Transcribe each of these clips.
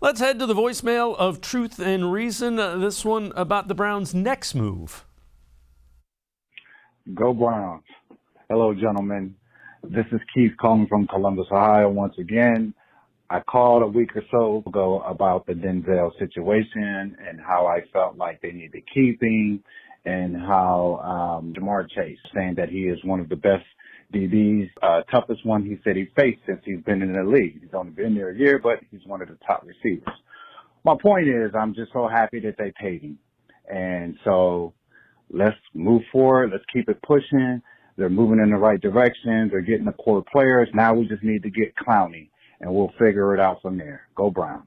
Let's head to the voicemail of Truth and Reason. This one about the Browns' next move. Go Browns. Hello, gentlemen. This is Keith calling from Columbus, Ohio once again. I called a week or so ago about the Denzel situation and how I felt like they need to keep him, and how Jamar Chase saying that he is one of the best DBs, toughest one he said he faced since he's been in the league. He's only been there a year, but he's one of the top receivers. My point is, I'm just so happy that they paid him. And so let's move forward. Let's keep it pushing. They're moving in the right direction. They're getting the core players. Now we just need to get Clowney, and we'll figure it out from there. Go Browns.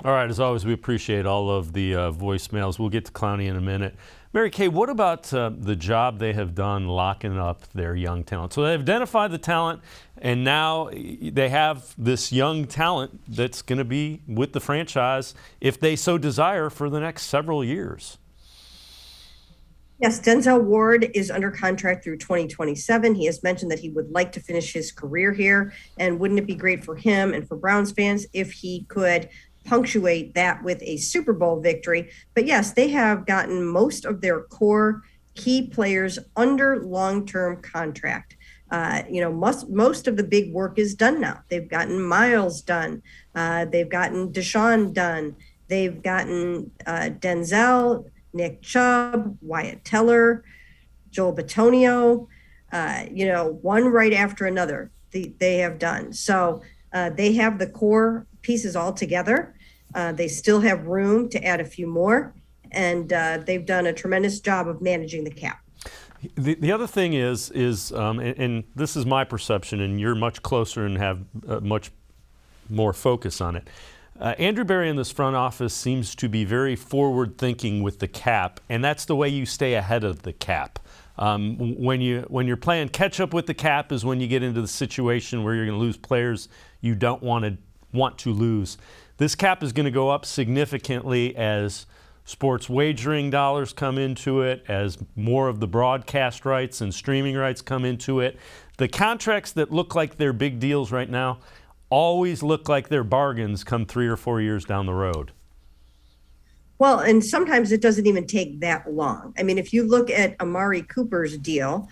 All right, as always, we appreciate all of the voicemails. We'll get to Clowney in a minute. Mary Kay, what about the job they have done locking up their young talent? So they've identified the talent, and now they have this young talent that's going to be with the franchise, if they so desire, for the next several years. Yes, Denzel Ward is under contract through 2027. He has mentioned that he would like to finish his career here, and wouldn't it be great for him and for Browns fans if he could punctuate that with a Super Bowl victory? But yes, they have gotten most of their core key players under long-term contract. Most of the big work is done now. They've gotten Miles done. They've gotten Deshaun done. They've gotten Denzel, Nick Chubb, Wyatt Teller, Joel Bitonio, one right after another they have done. So they have the core pieces all together. They still have room to add a few more, and they've done a tremendous job of managing the cap. The other thing is, and this is my perception, and you're much closer and have much more focus on it. Andrew Berry in this front office seems to be very forward-thinking with the cap, and that's the way you stay ahead of the cap. When you're playing catch-up with the cap is when you get into the situation where you're going to lose players you don't want to lose. This cap is going to go up significantly as sports wagering dollars come into it, as more of the broadcast rights and streaming rights come into it. The contracts that look like they're big deals right now always look like they're bargains come 3 or 4 years down the road. Well, and sometimes it doesn't even take that long. I mean, if you look at Amari Cooper's deal,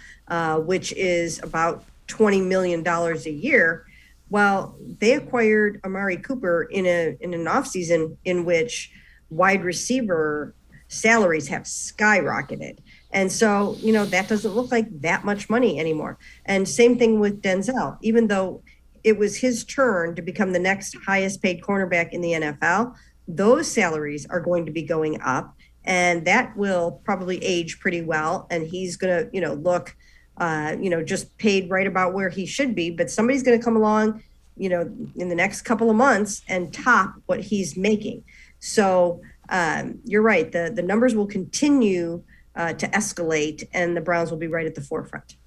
which is about $20 million a year, well, they acquired Amari Cooper in an offseason in which wide receiver salaries have skyrocketed. And so, that doesn't look like that much money anymore. And same thing with Denzel, even though it was his turn to become the next highest paid cornerback in the NFL, those salaries are going to be going up, and that will probably age pretty well. And he's going to, look, just paid right about where he should be. But somebody's going to come along, in the next couple of months and top what he's making. So you're right. The numbers will continue to escalate, and the Browns will be right at the forefront.